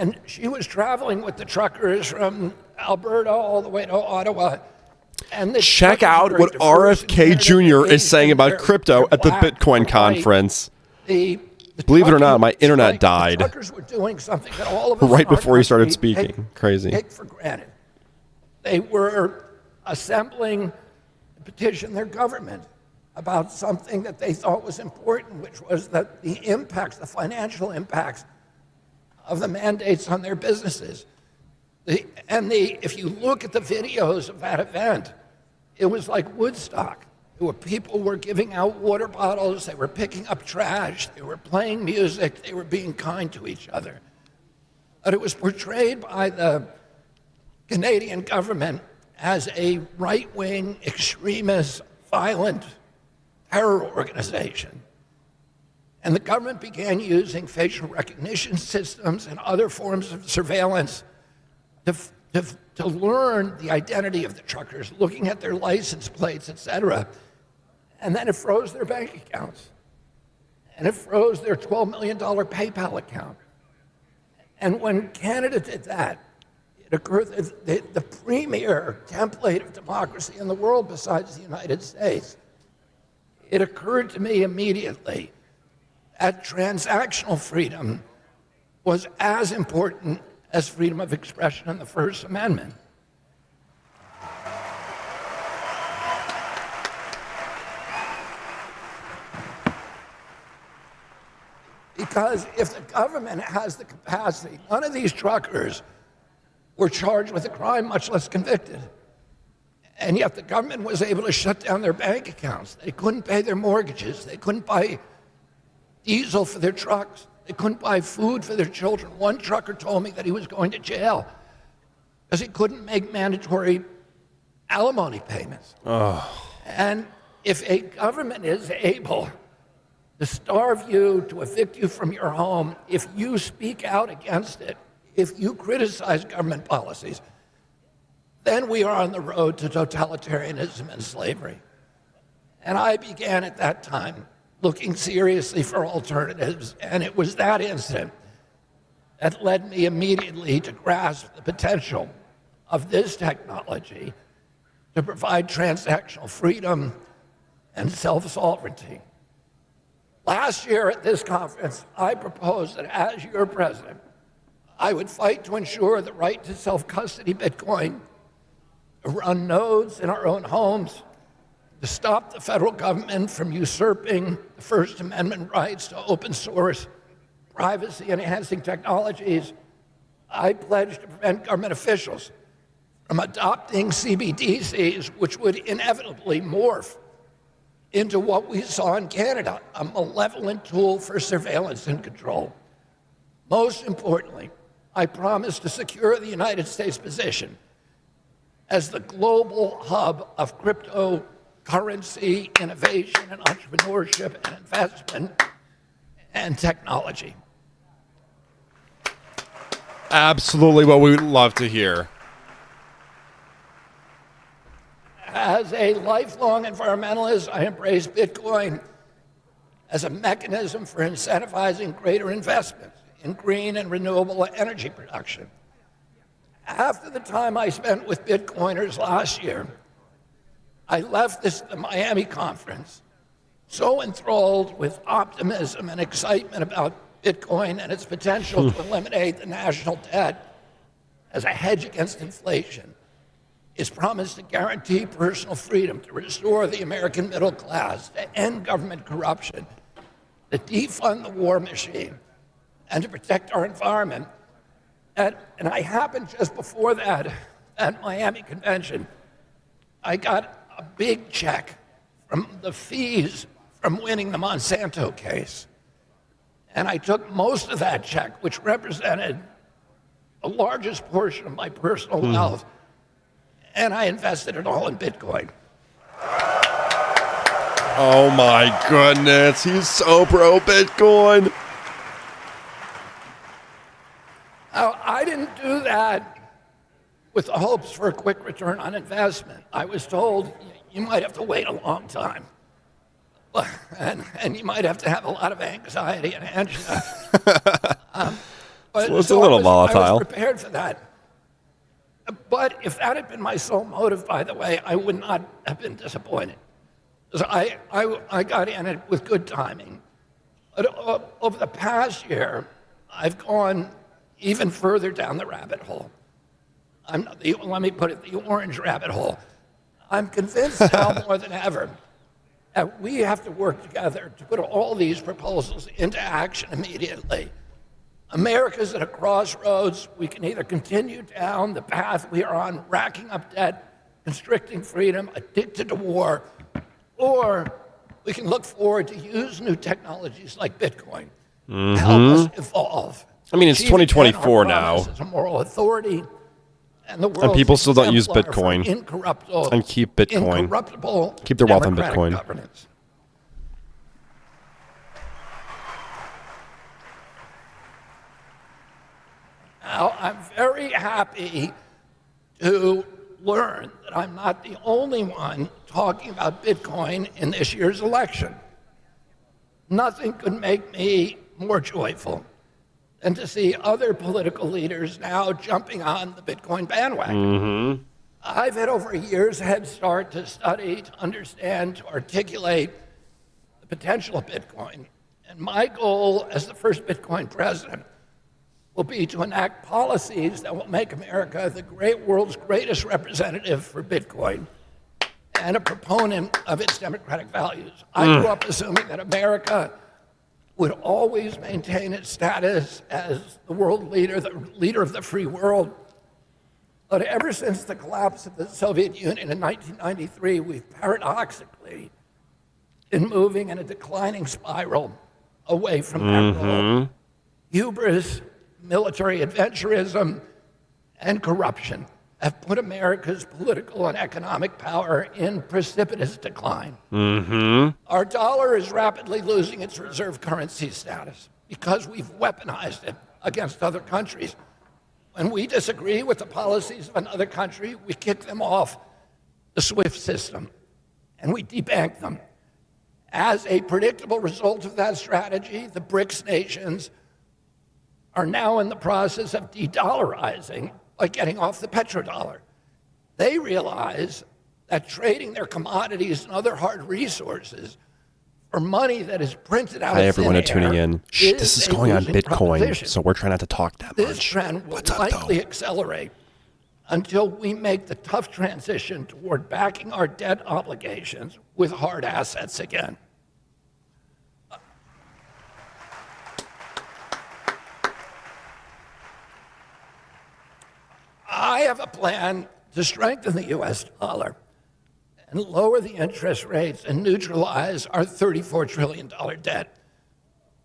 And she was traveling with the truckers from Alberta all the way to Ottawa. And check out what RFK Jr. is saying about crypto at the Bitcoin conference. Believe it or not, my internet died the truckers were doing something that all of us right in our before he started country speaking. Crazy. Take for granted. They were assembling to petition their government about something that they thought was important, which was that the impacts, the financial impacts of the mandates on their businesses. If you look at the videos of that event, it was like Woodstock. People were giving out water bottles, they were picking up trash, they were playing music, they were being kind to each other. But it was portrayed by the Canadian government as a right-wing, extremist, violent terror organization. And the government began using facial recognition systems and other forms of surveillance to learn the identity of the truckers, looking at their license plates, et cetera. And then it froze their bank accounts. And it froze their $12 million PayPal account. And when Canada did that, it occurred that the premier template of democracy in the world besides the United States, it occurred to me immediately that transactional freedom was as important as freedom of expression in the First Amendment. Because if the government has the capacity, none of these truckers were charged with a crime, much less convicted. And yet the government was able to shut down their bank accounts. They couldn't pay their mortgages. They couldn't buy diesel for their trucks. They couldn't buy food for their children. One trucker told me that he was going to jail because he couldn't make mandatory alimony payments. Oh. And if a government is able to starve you, to evict you from your home, if you speak out against it, if you criticize government policies, then we are on the road to totalitarianism and slavery. And I began at that time looking seriously for alternatives, and it was that incident that led me immediately to grasp the potential of this technology to provide transactional freedom and self-sovereignty. Last year at this conference, I proposed that as your president, I would fight to ensure the right to self-custody Bitcoin, to run nodes in our own homes, to stop the federal government from usurping the First Amendment rights to open source, privacy-enhancing technologies. I pledged to prevent government officials from adopting CBDCs, which would inevitably morph into what we saw in Canada, a malevolent tool for surveillance and control. Most importantly, I promised to secure the United States position as the global hub of cryptocurrency, innovation and entrepreneurship and investment and technology. Absolutely what we would love to hear. As a lifelong environmentalist, I embrace Bitcoin as a mechanism for incentivizing greater investments in green and renewable energy production. After the time I spent with Bitcoiners last year, I left the Miami conference so enthralled with optimism and excitement about Bitcoin and its potential to eliminate the national debt as a hedge against inflation, its promise to guarantee personal freedom, to restore the American middle class, to end government corruption, to defund the war machine, and to protect our environment. And I happened just before that, at Miami convention, I got a big check from the fees from winning the Monsanto case. And I took most of that check, which represented the largest portion of my personal wealth, and I invested it all in Bitcoin. Oh my goodness, he's so pro Bitcoin. Now, I didn't do that with the hopes for a quick return on investment. I was told you might have to wait a long time. And you might have to have a lot of anxiety and angina. But, So it's a little I volatile. was prepared for that. But if that had been my sole motive, by the way, I would not have been disappointed. Because I got in it with good timing. But over the past year, I've gone even further down the rabbit hole. Let me put it, the orange rabbit hole. I'm convinced now more than ever that we have to work together to put all these proposals into action immediately. America's at a crossroads. We can either continue down the path we are on, racking up debt, constricting freedom, addicted to war, or we can look forward to use new technologies like Bitcoin to help us evolve. I mean, it's Achieve again 2024 our promise now. as a moral authority, and people still don't use exemplar for Bitcoin incorruptible, and keep Bitcoin. incorruptible Keep their wealth in democratic Bitcoin. governance. Now, I'm very happy to learn that I'm not the only one talking about Bitcoin in this year's election. Nothing could make me more joyful than to see other political leaders now jumping on the Bitcoin bandwagon. I've had over a year's head start to study, to understand, to articulate the potential of Bitcoin. And my goal as the first Bitcoin president will be to enact policies that will make America the world's greatest representative for Bitcoin and a proponent of its democratic values. I grew up assuming that America would always maintain its status as the world leader, the leader of the free world. But ever since the collapse of the Soviet Union in 1993, we've paradoxically been moving in a declining spiral away from that role. Hubris, military adventurism, and corruption have put America's political and economic power in precipitous decline. Our dollar is rapidly losing its reserve currency status because we've weaponized it against other countries. When we disagree with the policies of another country, we kick them off the SWIFT system and we debank them. As a predictable result of that strategy, the BRICS nations are now in the process of de-dollarizing by getting off the petrodollar. They realize that trading their commodities and other hard resources for money that is printed out Hi, of thin everyone air tuning in. This is a going on losing Bitcoin, proposition. so we're trying not to talk that This much. trend will What's up, likely though? accelerate until we make the tough transition toward backing our debt obligations with hard assets again. I have a plan to strengthen the U.S. dollar and lower the interest rates and neutralize our $34 trillion debt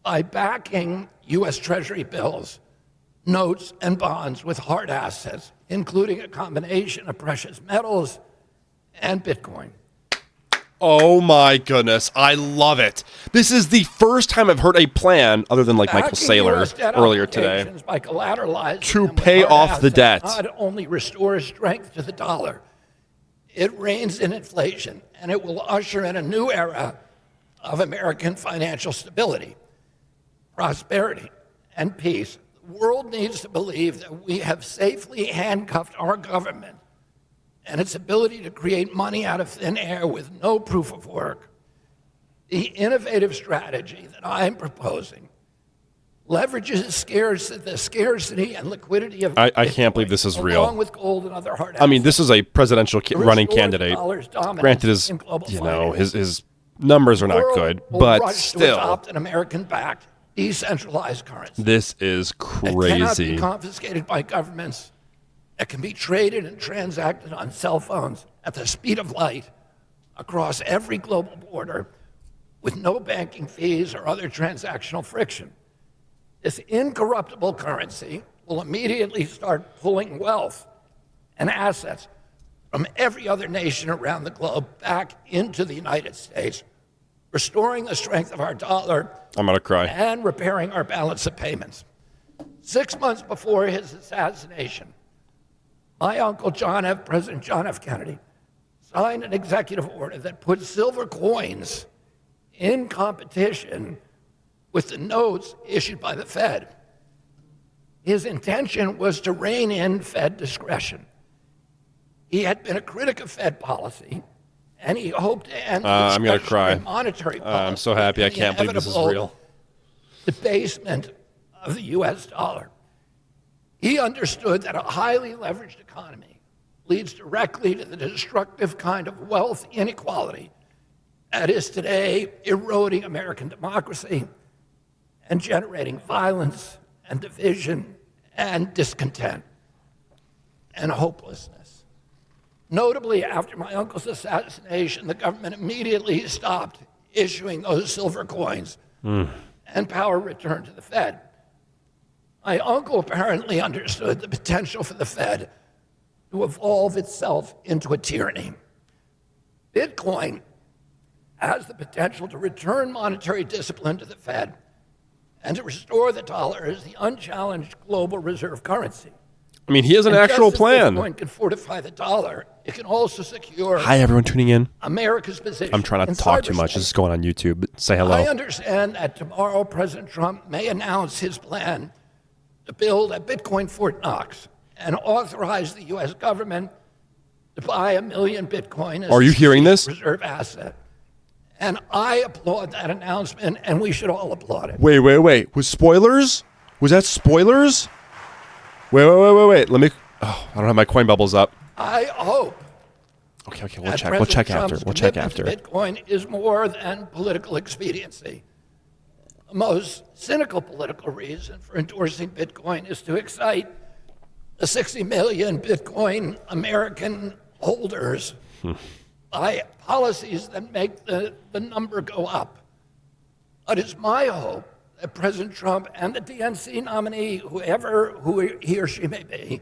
by backing U.S. Treasury bills, notes, and bonds with hard assets, including a combination of precious metals and Bitcoin. Oh my goodness, I love it. This is the first time I've heard a plan, other than like Michael Backing Saylor US debt earlier today, obligations by collateralizing to them with pay hard off the assets debt. Not only restores strength to the dollar, it reins in inflation, and it will usher in a new era of American financial stability, prosperity, and peace. The world needs to believe that we have safely handcuffed our government and its ability to create money out of thin air with no proof of work. The innovative strategy that I'm proposing leverages the scarcity and liquidity of I Bitcoin, can't believe this is real. along with gold and other hard assets. I mean, this is a presidential to running restore the candidate. dollar's dominance Granted, his in global his numbers are not world good, will but rush to still, adopt an American-backed, decentralized currency. this is It cannot be crazy. confiscated by governments. It can be traded and transacted on cell phones at the speed of light across every global border with no banking fees or other transactional friction. This incorruptible currency will immediately start pulling wealth and assets from every other nation around the globe back into the United States, restoring the strength of our dollar I'm gonna cry. and repairing our balance of payments. 6 months before his assassination, my uncle President John F. Kennedy, signed an executive order that put silver coins in competition with the notes issued by the Fed. his intention was to rein in Fed discretion. He had been a critic of Fed policy, and he hoped to end the I'm gonna discretionary cry. monetary policy. I'm so happy. I and the can't believe this is inevitable real. debasement of the U.S. dollar. He understood that a highly leveraged economy leads directly to the destructive kind of wealth inequality that is today eroding American democracy and generating violence and division and discontent and hopelessness. Notably, after my uncle's assassination, the government immediately stopped issuing those silver coins and power returned to the Fed. My uncle apparently understood the potential for the Fed to evolve itself into a tyranny. Bitcoin has the potential to return monetary discipline to the Fed and to restore the dollar as the unchallenged global reserve currency. I mean, he has an And actual just as plan. Bitcoin can fortify the dollar, it can also secure Hi, everyone tuning in. America's position. I'm trying not in to talk too much. cyberspace. This is going on YouTube. But say hello. I understand that tomorrow President Trump may announce his plan to build a Bitcoin Fort Knox and authorize the U.S. government to buy 1 million Bitcoin as Are you a hearing this? reserve asset. And I applaud that announcement, and we should all applaud it. Wait. Was spoilers? Was that spoilers? Wait. Let me. Oh, I don't have my coin bubbles up. I hope Okay. We'll that check. President We'll check Trump's after. We'll check commitment after. to Bitcoin is more than political expediency. The most cynical political reason for endorsing Bitcoin is to excite the 60 million Bitcoin American holders by policies that make the number go up. But it's my hope that President Trump and the DNC nominee, who he or she may be,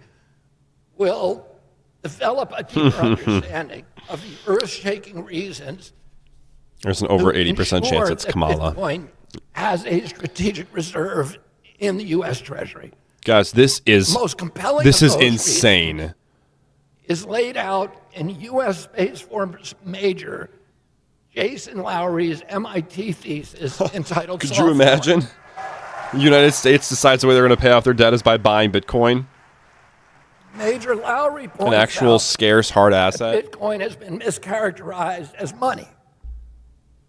will develop a deeper understanding of the earth-shaking reasons. There's an over to 80% chance ensure it's that Kamala. Bitcoin has a strategic reserve in the U.S. Treasury. Guys, this is Most compelling this of is those insane. reasons is laid out in U.S. Space Force major Jason Lowery's MIT thesis entitled Could Soft you Law. imagine? The United States decides the way they're going to pay off their debt is by buying Bitcoin, Major Lowery points an actual out scarce hard asset. Bitcoin has been mischaracterized as money,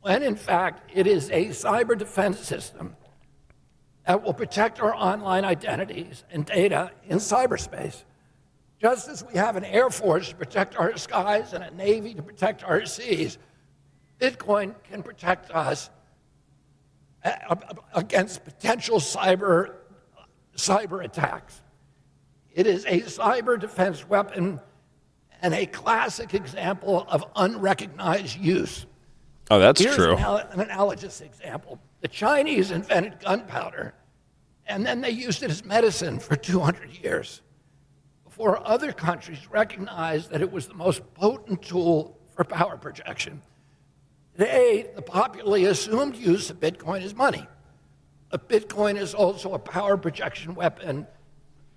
when in fact it is a cyber defense system that will protect our online identities and data in cyberspace. Just as we have an Air Force to protect our skies and a Navy to protect our seas, Bitcoin can protect us against potential cyber attacks. It is a cyber defense weapon and a classic example of unrecognized use. Oh, that's Here's true. an analogous example. The Chinese invented gunpowder, and then they used it as medicine for 200 years before other countries recognized that it was the most potent tool for power projection. Today, the popularly assumed use of Bitcoin is money. But Bitcoin is also a power projection weapon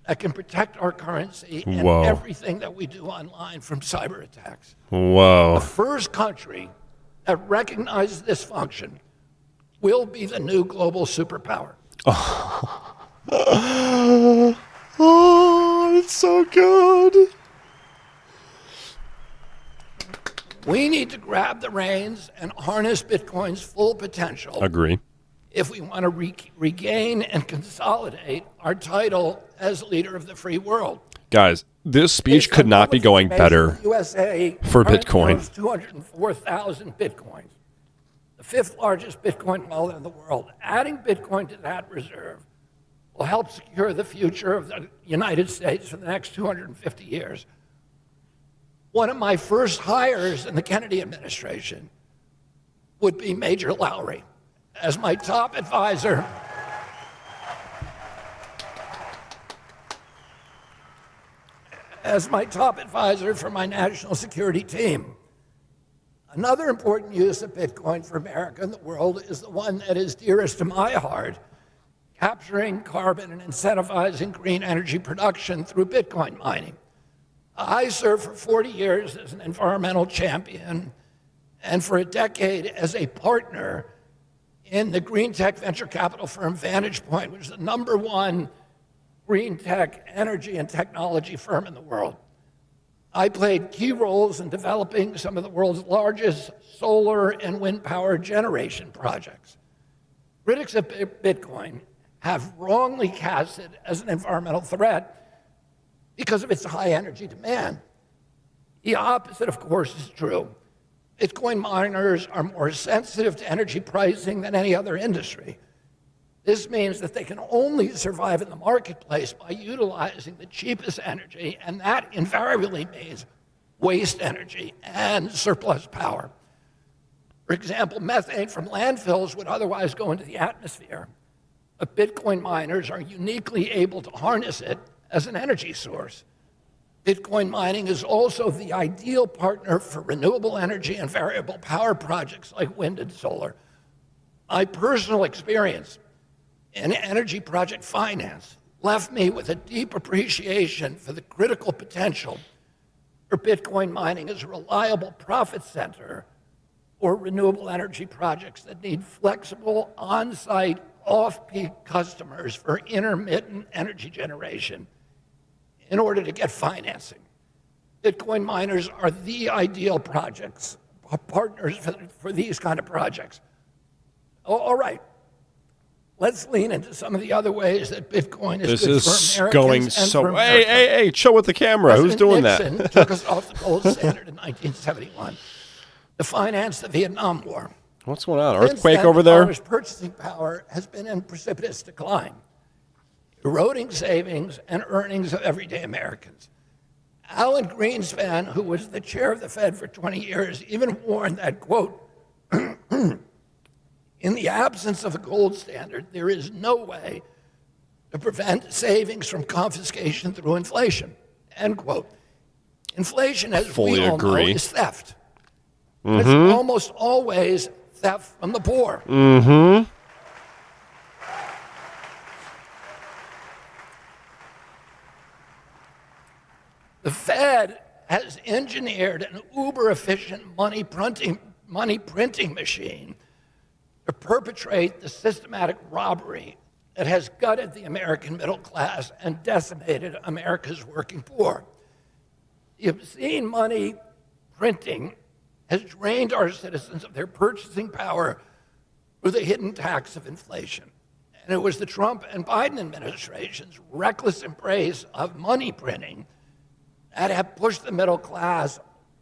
that can protect our currency and Whoa. everything that we do online from cyber attacks. Whoa. The first country that recognizes this function will be the new global superpower. Oh, it's so good. We need to grab the reins and harness Bitcoin's full potential Agree. if we want to regain and consolidate our title as leader of the free world. Guys, this speech could not be going better USA for currently Bitcoin. owns 204,000 Bitcoins, the fifth largest Bitcoin wallet in the world. Adding Bitcoin to that reserve will help secure the future of the United States for the next 250 years. One of my first hires in the Kennedy administration would be Major Lowery as my top advisor. As my top advisor for my national security team. Another important use of Bitcoin for America and the world is the one that is dearest to my heart, capturing carbon and incentivizing green energy production through Bitcoin mining. I served for 40 years as an environmental champion and for a decade as a partner in the green tech venture capital firm Vantage Point, which is the #1 green tech, energy, and technology firm in the world. I played key roles in developing some of the world's largest solar and wind power generation projects. Critics of Bitcoin have wrongly cast it as an environmental threat because of its high energy demand. The opposite, of course, is true. Bitcoin miners are more sensitive to energy pricing than any other industry. This means that they can only survive in the marketplace by utilizing the cheapest energy, and that invariably means waste energy and surplus power. For example, methane from landfills would otherwise go into the atmosphere, but Bitcoin miners are uniquely able to harness it as an energy source. Bitcoin mining is also the ideal partner for renewable energy and variable power projects like wind and solar. My personal experience in energy project finance left me with a deep appreciation for the critical potential for Bitcoin mining as a reliable profit center for renewable energy projects that need flexible, on-site, off-peak customers for intermittent energy generation in order to get financing. Bitcoin miners are the ideal partners for these kind of projects. All right. Let's lean into some of the other ways that Bitcoin is good for Americans going and so. for America. Hey! Chill with the camera. President Who's doing Nixon that? took us off the gold standard in 1971 to finance the Vietnam War. What's going on? Since Earthquake then, over the there? dollar's purchasing power has been in precipitous decline, eroding savings and earnings of everyday Americans. Alan Greenspan, who was the chair of the Fed for 20 years, even warned that, quote, in the absence of a gold standard, there is no way to prevent savings from confiscation through inflation, end quote. Inflation, as we all know, is theft. It's almost always theft from the poor. The Fed has engineered an uber-efficient money printing machine to perpetrate the systematic robbery that has gutted the American middle class and decimated America's working poor. The obscene money printing has drained our citizens of their purchasing power through the hidden tax of inflation. And it was the Trump and Biden administration's reckless embrace of money printing that have pushed the middle class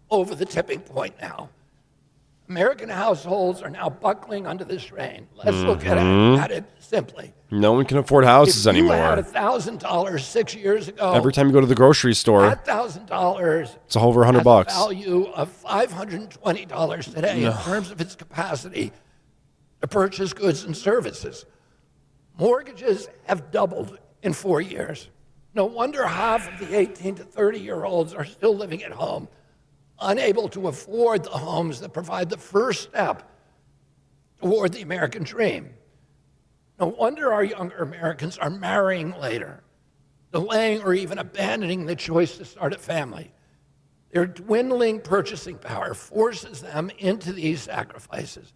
over the tipping point now. American households are now buckling under the strain. Let's look at it simply. No one can afford houses anymore. If you had $1,000 6 years ago, every time you go to the grocery store, that $1,000 it's over $100. Has a value of $520 today in terms of its capacity to purchase goods and services. Mortgages have doubled in 4 years. No wonder half of the 18 to 30-year-olds are still living at home, unable to afford the homes that provide the first step toward the American dream. No wonder our younger Americans are marrying later, delaying or even abandoning the choice to start a family. Their dwindling purchasing power forces them into these sacrifices.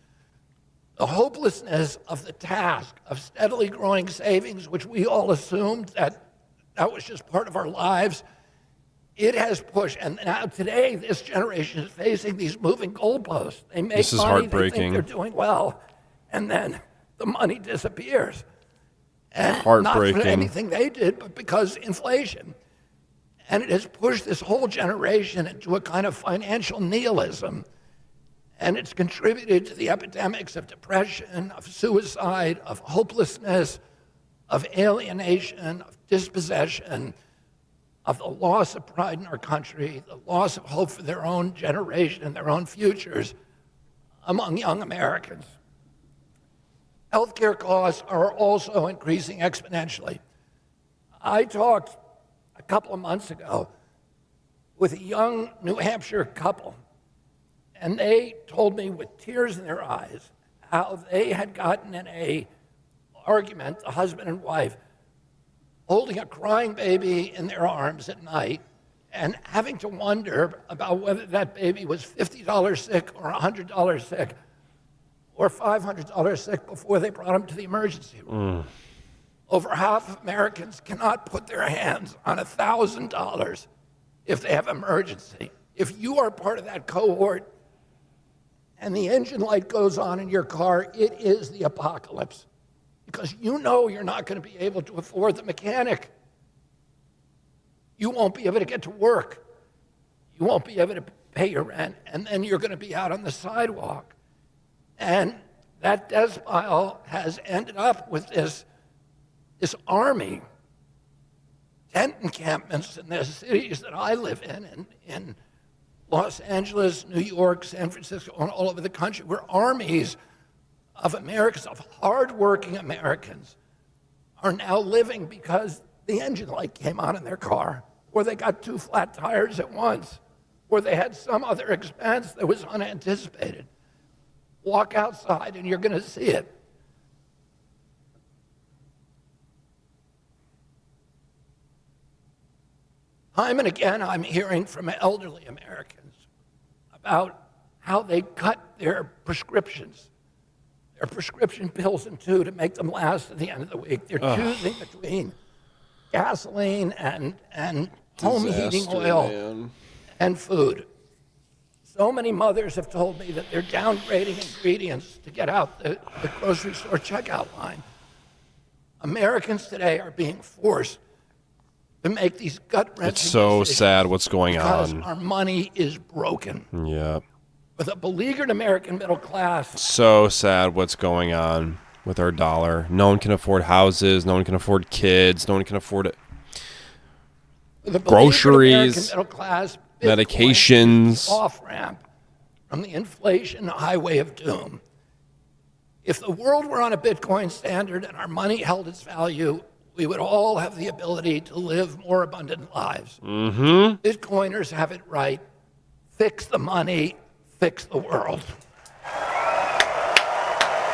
The hopelessness of the task of steadily growing savings, which we all assumed that was just part of our lives, it has pushed, and now today this generation is facing these moving goalposts. They make this is money, heartbreaking. they think they're doing well, and then the money disappears. And heartbreaking. Not for anything they did, but because inflation. And it has pushed this whole generation into a kind of financial nihilism. And it's contributed to the epidemics of depression, of suicide, of hopelessness, of alienation, of dispossession, of the loss of pride in our country, the loss of hope for their own generation and their own futures among young Americans. Healthcare costs are also increasing exponentially. I talked a couple of months ago with a young New Hampshire couple, and they told me with tears in their eyes how they had gotten in an argument, the husband and wife, holding a crying baby in their arms at night and having to wonder about whether that baby was $50 sick or $100 sick or $500 sick before they brought him to the emergency room. Over half of Americans cannot put their hands on $1,000 if they have emergency. If you are part of that cohort and the engine light goes on in your car, it is the apocalypse, because you know you're not going to be able to afford the mechanic. You won't be able to get to work. You won't be able to pay your rent, and then you're going to be out on the sidewalk. And that death spiral has ended up with this army, tent encampments in the cities that I live in Los Angeles, New York, San Francisco, and all over the country, where armies of Americans, of hardworking Americans, are now living because the engine light came on in their car, or they got 2 flat tires at once, or they had some other expense that was unanticipated. Walk outside and you're going to see it. Time and again, I'm hearing from elderly Americans about how they cut their prescription pills in two to make them last at the end of the week. They're choosing between gasoline and home heating oil and food. So many mothers have told me that they're downgrading ingredients to get out the grocery store checkout line. Americans today are being forced to make these gut-wrenching It's so decisions sad what's going because on. our money is broken. Yeah. With a beleaguered American middle class. So sad what's going on with our dollar. No one can afford houses. No one can afford kids. No one can afford it. Groceries, Middle class, medications. Off-ramp from the inflation highway of doom. If the world were on a Bitcoin standard and our money held its value, we would all have the ability to live more abundant lives. Mm-hmm. Bitcoiners have it right. Fix the money, fix the world.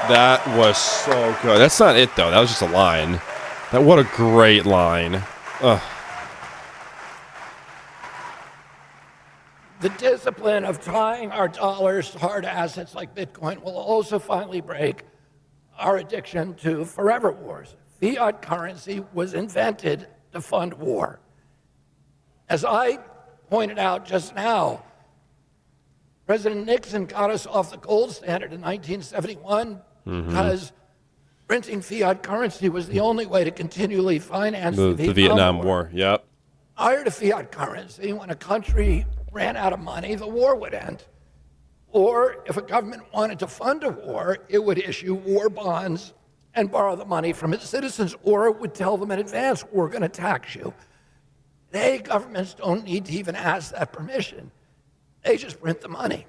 That was so good. That's not it, though. That was just a line. What a great line. Ugh. The discipline of tying our dollars to hard assets like Bitcoin will also finally break our addiction to forever wars. Fiat currency was invented to fund war. As I pointed out just now, President Nixon got us off the gold standard in 1971 because printing fiat currency was the only way to continually finance the Vietnam War. Yep. Prior to fiat currency, when a country ran out of money, the war would end. Or if a government wanted to fund a war, it would issue war bonds and borrow the money from its citizens, or it would tell them in advance, we're going to tax you. Today, governments don't need to even ask that permission. They just print the money.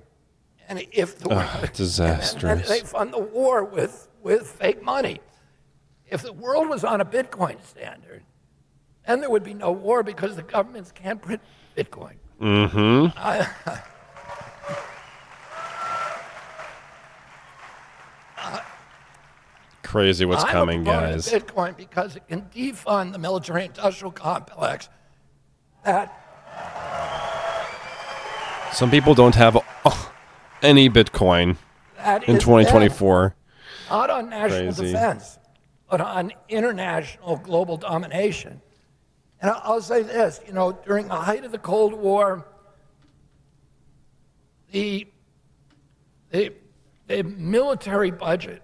And if the disastrous. and they fund the war with fake money. If the world was on a Bitcoin standard, then there would be no war because the governments can't print Bitcoin. Crazy what's coming, guys. I'm a proponent of Bitcoin because it can defund the military-industrial complex. Some people don't have any Bitcoin in 2024. Not on national defense, but on international global domination. And I'll say this, during the height of the Cold War, the military budget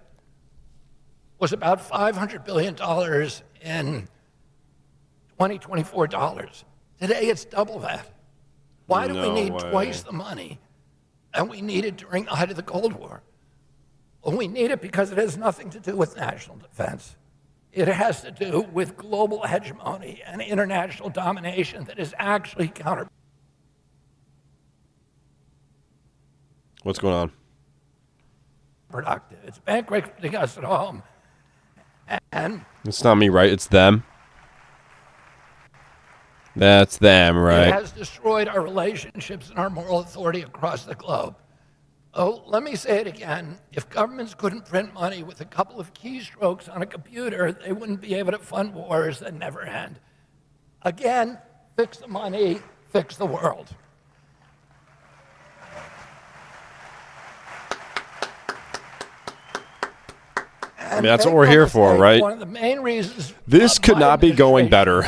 was about $500 billion in 2024 dollars. Today, it's double that. Why do we need twice the money than we needed during the height of the Cold War? Well, we need it because it has nothing to do with national defense. It has to do with global hegemony and international domination that is actually counterproductive. What's going on? It's bankrupting us at home. And it's not me, right? It's them. That's them, right? It has destroyed our relationships and our moral authority across the globe. Oh, let me say it again. If governments couldn't print money with a couple of keystrokes on a computer, they wouldn't be able to fund wars that never end. Again, fix the money, fix the world. I mean, that's what we're here for, right? One of the main reasons this could not be going better.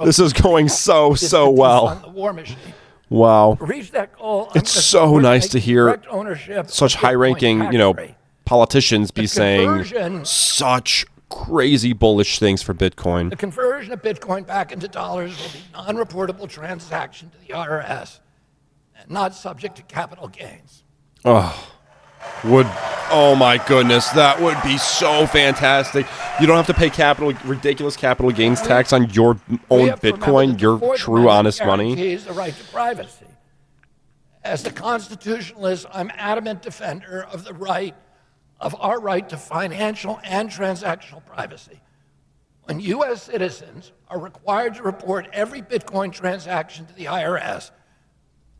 This is going so well. The war machine. Wow. To reach that goal, it's so nice to hear such high-ranking, politicians be saying such crazy bullish things for Bitcoin. The conversion of Bitcoin back into dollars will be non-reportable transaction to the IRS and not subject to capital gains. Oh my goodness, that would be so fantastic. You don't have to pay ridiculous capital gains tax on your own Bitcoin, your true honest money. Guarantees the right to privacy. As the constitutionalist, I'm adamant defender of our right to financial and transactional privacy. When U.S. citizens are required to report every Bitcoin transaction to the IRS,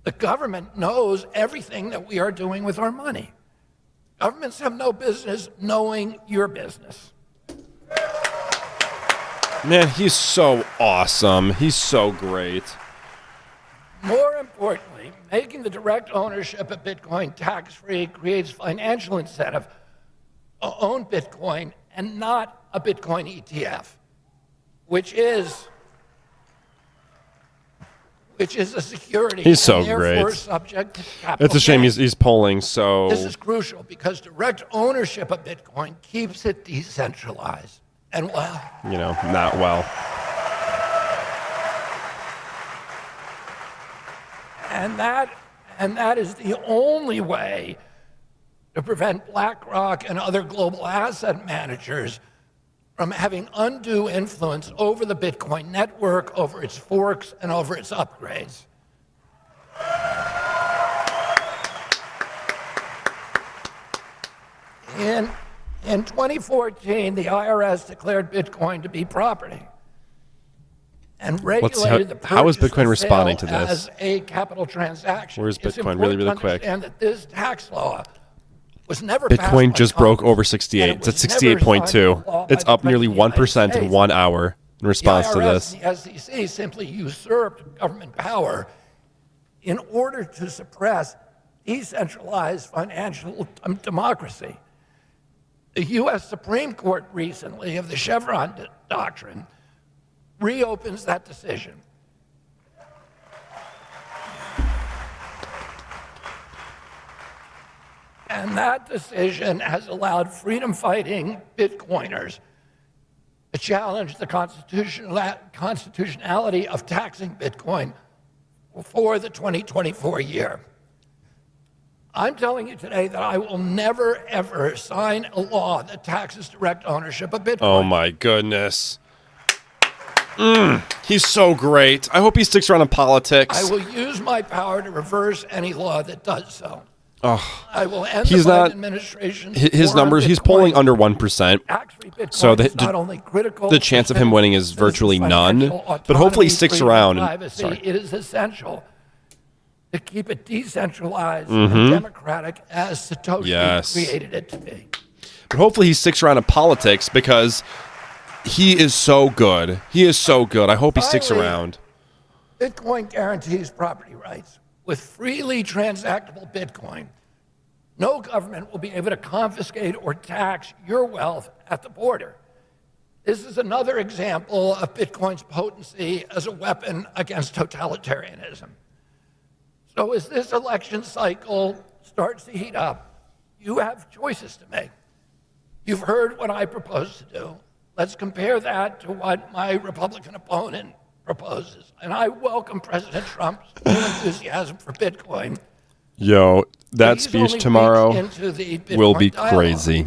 the government knows everything that we are doing with our money. Governments have no business knowing your business. Man, he's so awesome. He's so great. More importantly, making the direct ownership of Bitcoin tax-free creates financial incentive to own Bitcoin and not a Bitcoin ETF, which is a security. He's so and therefore great. Subject to capital It's a shame gains. he's polling so. This is crucial because direct ownership of Bitcoin keeps it decentralized. And not well. And that is the only way to prevent BlackRock and other global asset managers from having undue influence over the Bitcoin network, over its forks, and over its upgrades. In 2014, the IRS declared Bitcoin to be property and regulated the purchase how is Bitcoin and responding sale to this? as a capital transaction. Where's It's Bitcoin? Really, really important to quick. understand that this tax law was never passed Bitcoin by just broke Congress, over 68. and it It's at was never signed into 68.2. law by It's the up nearly President of the 1% in United 1 hour in response to the IRS this. and the SEC simply usurped government power in order to suppress decentralized financial democracy. The U.S. Supreme Court recently, of the Chevron doctrine, reopens that decision. And that decision has allowed freedom-fighting Bitcoiners to challenge the constitutionality of taxing Bitcoin for the 2024 year. I'm telling you today that I will never, ever sign a law that taxes direct ownership of Bitcoin. Oh, my goodness. He's so great. I hope he sticks around in politics. I will use my power to reverse any law that does so. I will end He's the Biden not- administration. His numbers, he's polling under 1%. Tax-free Bitcoin So is not only critical the chance of him winning is for virtually none. financial But hopefully he autonomy, sticks freedom, around. and privacy. It is essential to keep it decentralized and democratic as Satoshi created it to be. But hopefully he sticks around in politics because he is so good. He is so good. I hope he sticks Finally, around. Bitcoin guarantees property rights. With freely transactable Bitcoin, no government will be able to confiscate or tax your wealth at the border. This is another example of Bitcoin's potency as a weapon against totalitarianism. So as this election cycle starts to heat up, you have choices to make. You've heard what I propose to do. Let's compare that to what my Republican opponent proposes. And I welcome President Trump's new enthusiasm for Bitcoin. Yo, that He's speech only tomorrow weeks into the Bitcoin will be dialogue. crazy.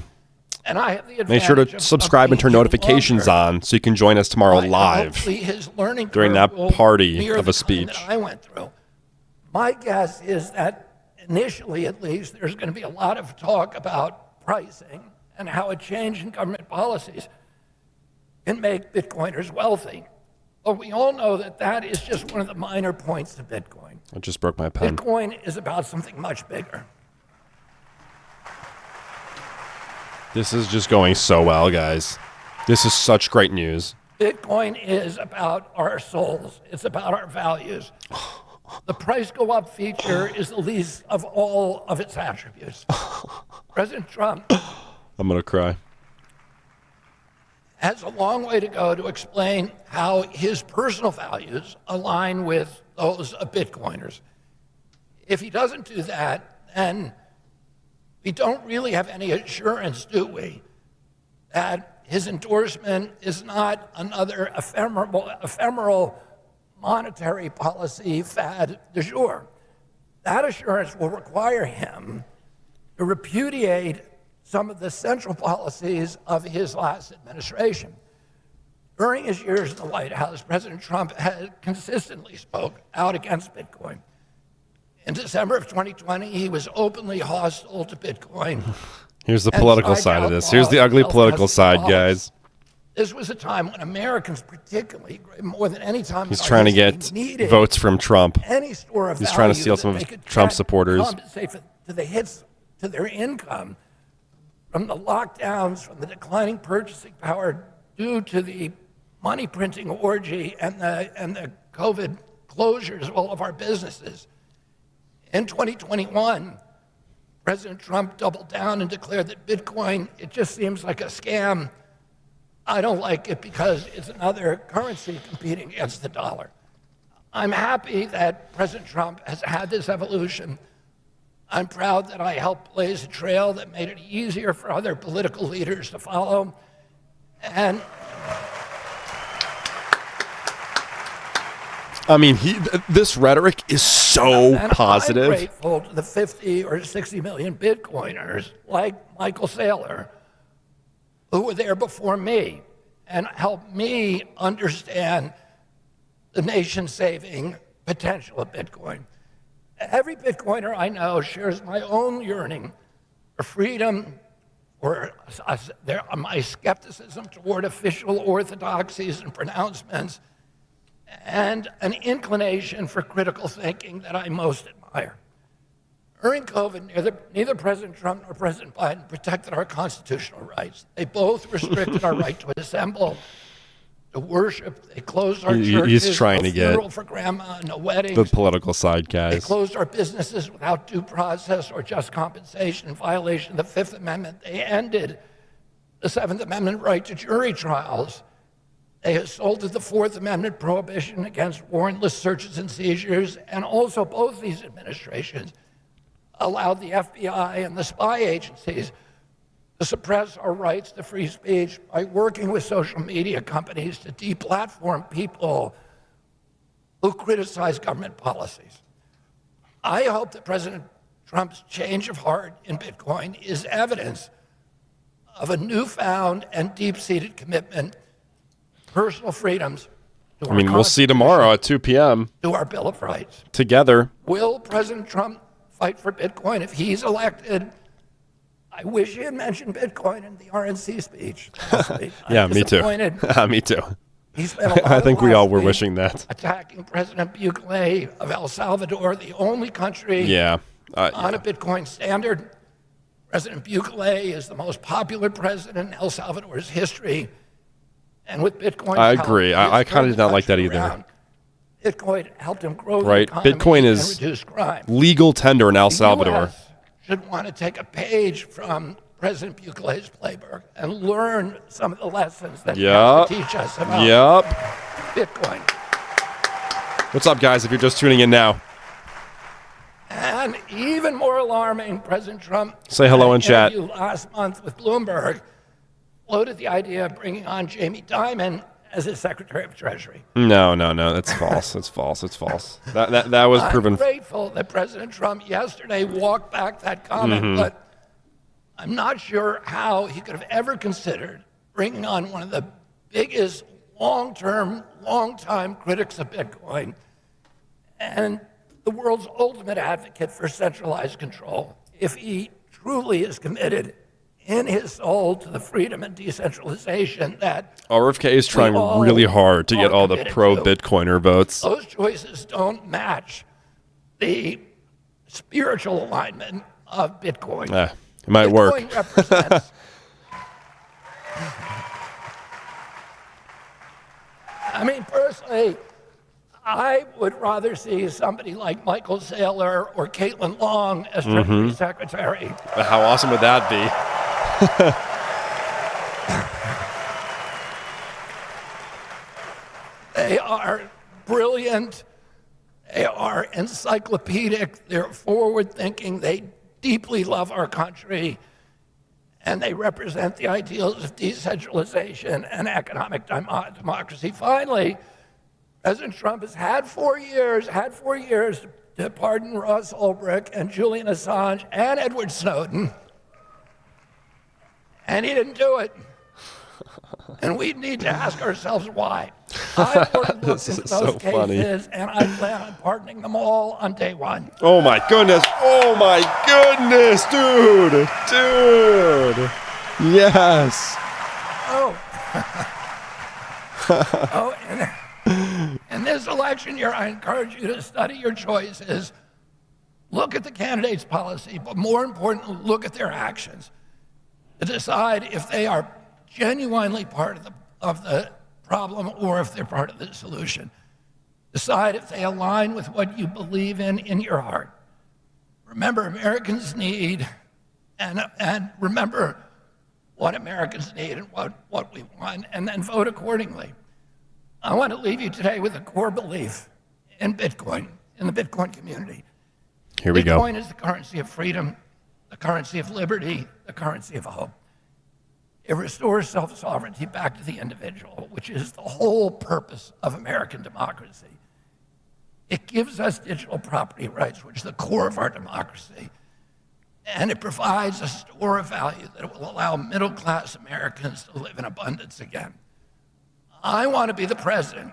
And I have the Make sure advantage to of subscribe and turn being notifications longer. on so you can join us tomorrow Right, live. hopefully his learning during curve that will party mirror of the a kind speech. that I went through. My guess is that initially, at least, there's going to be a lot of talk about pricing and how a change in government policies can make Bitcoiners wealthy. But we all know that that is just one of the minor points to Bitcoin. I just broke my pen. Bitcoin is about something much bigger. This is just going so well, guys. This is such great news. Bitcoin is about our souls. It's about our values. The price go up feature is the least of all of its attributes. President Trump I'm going to cry. has a long way to go to explain how his personal values align with those of Bitcoiners. If he doesn't do that, then we don't really have any assurance, do we, that his endorsement is not another ephemeral monetary policy fad du jour. That assurance will require him to repudiate some of the central policies of his last administration. During his years in the White House, President Trump had consistently spoke out against Bitcoin. In December of 2020, he was openly hostile to Bitcoin. Here's the political side of this. Here's the ugly political side, guys. This was a time when Americans, particularly more than any time, he's trying to get votes from Trump. Any store of he's trying to steal some of Trump supporters. Compensate to the hits to their income from the lockdowns, from the declining purchasing power due to the money printing orgy and the COVID closures of all of our businesses. In 2021, President Trump doubled down and declared that Bitcoin, it just seems like a scam. I don't like it because it's another currency competing against the dollar. I'm happy that President Trump has had this evolution. I'm proud that I helped blaze a trail that made it easier for other political leaders to follow. And I mean, this rhetoric is so positive. I'm grateful to the 50 or 60 million Bitcoiners like Michael Saylor who were there before me and helped me understand the nation-saving potential of Bitcoin. Every Bitcoiner I know shares my own yearning for freedom, or my skepticism toward official orthodoxies and pronouncements, and an inclination for critical thinking that I most admire. During COVID, neither President Trump nor President Biden protected our constitutional rights. They both restricted our right to assemble, to worship. They closed our churches. He's trying to get funeral for grandma, no weddings. The political side, guys. They closed our businesses without due process or just compensation in violation of the Fifth Amendment. They ended the Seventh Amendment right to jury trials. They assaulted the Fourth Amendment prohibition against warrantless searches and seizures, and also both these administrations allowed the FBI and the spy agencies to suppress our rights to free speech by working with social media companies to deplatform people who criticize government policies. I hope that President Trump's change of heart in Bitcoin is evidence of a newfound and deep-seated commitment to personal freedoms. I mean, we'll see tomorrow at 2 p.m. to our Bill of Rights. Together. Will President Trump fight for Bitcoin if he's elected? I wish he had mentioned Bitcoin in the RNC speech. Yeah, me too. Me too. He spent a lot I think we all were week wishing that. attacking President Bukele of El Salvador, the only country on a Bitcoin standard. President Bukele is the most popular president in El Salvador's history. And with Bitcoin, I agree. I kind of did not like that either. Bitcoin helped him grow the Right. economy Bitcoin is and reduce crime. legal tender in El Salvador. The US should want to take a page from President Bukele's playbook and learn some of the lessons that he has to teach us about Bitcoin. What's up, guys, if you're just tuning in now? And even more alarming, President Trump say hello in chat. Last month with Bloomberg floated the idea of bringing on Jamie Dimon as his Secretary of Treasury. No, that's false. It's false. It's false. That was proven. I'm grateful that President Trump yesterday walked back that comment, but I'm not sure how he could have ever considered bringing on one of the biggest long-time critics of Bitcoin and the world's ultimate advocate for centralized control, if he truly is committed in his soul to the freedom and decentralization that RFK is trying really hard to get all the pro-Bitcoiner votes. Those choices don't match the spiritual alignment of Bitcoin. It might work. Bitcoin represents I mean, personally, I would rather see somebody like Michael Saylor or Caitlin Long as Treasury Secretary. How awesome would that be? brilliant. They are encyclopedic. They're forward-thinking. They deeply love our country. And they represent the ideals of decentralization and economic democracy. Finally, President Trump has had 4 years to pardon Ross Ulbricht and Julian Assange and Edward Snowden. And he didn't do it. And we need to ask ourselves why. I've already looked into those cases, and I plan on pardoning them all on day one. Oh my goodness! Oh my goodness, dude! Dude! Yes! Oh. In this election year, I encourage you to study your choices, look at the candidate's policy, but more importantly, look at their actions to decide if they are genuinely part of the problem or if they're part of the solution. Decide if they align with what you believe in your heart. Remember, Americans need, and remember what Americans need and what we want, and then vote accordingly. I want to leave you today with a core belief in Bitcoin, in the Bitcoin community. Here we go. Bitcoin is the currency of freedom, the currency of liberty, the currency of hope. It restores self-sovereignty back to the individual, which is the whole purpose of American democracy. It gives us digital property rights, which is the core of our democracy. And it provides a store of value that will allow middle-class Americans to live in abundance again. I want to be the president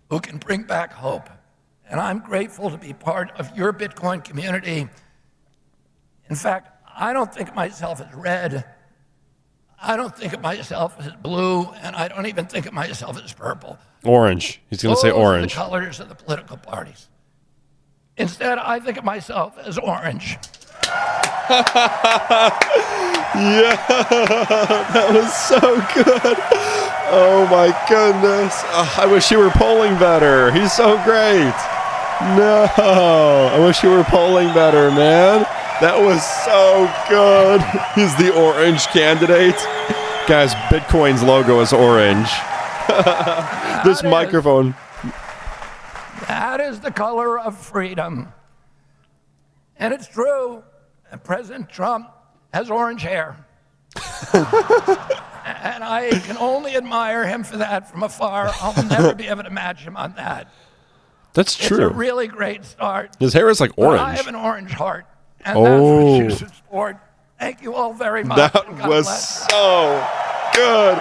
who can bring back hope. And I'm grateful to be part of your Bitcoin community. In fact, I don't think of myself as red. I don't think of myself as blue, and I don't even think of myself as purple. Orange. He's going to say orange. Those are the colors of the political parties. Instead, I think of myself as orange. Yeah, that was so good. Oh my goodness. I wish you were polling better. He's so great. No, I wish you were polling better, man. That was so good. He's the orange candidate. Guys, Bitcoin's logo is orange. This microphone. That is the color of freedom. And it's true. President Trump has orange hair. And I can only admire him for that from afar. I'll never be able to match him on that. That's true. It's a really great start. His hair is like orange. But I have an orange heart. And that's what you should sport. Thank you all very much. That was so good.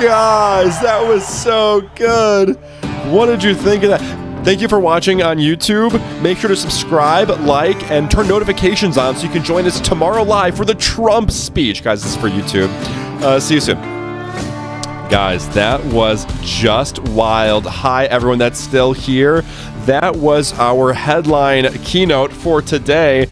Guys, that was so good. What did you think of that? Thank you for watching on YouTube. Make sure to subscribe, like, and turn notifications on so you can join us tomorrow live for the Trump speech. Guys, this is for YouTube. See you soon. Guys, that was just wild. Hi, everyone that's still here. That was our headline keynote for today.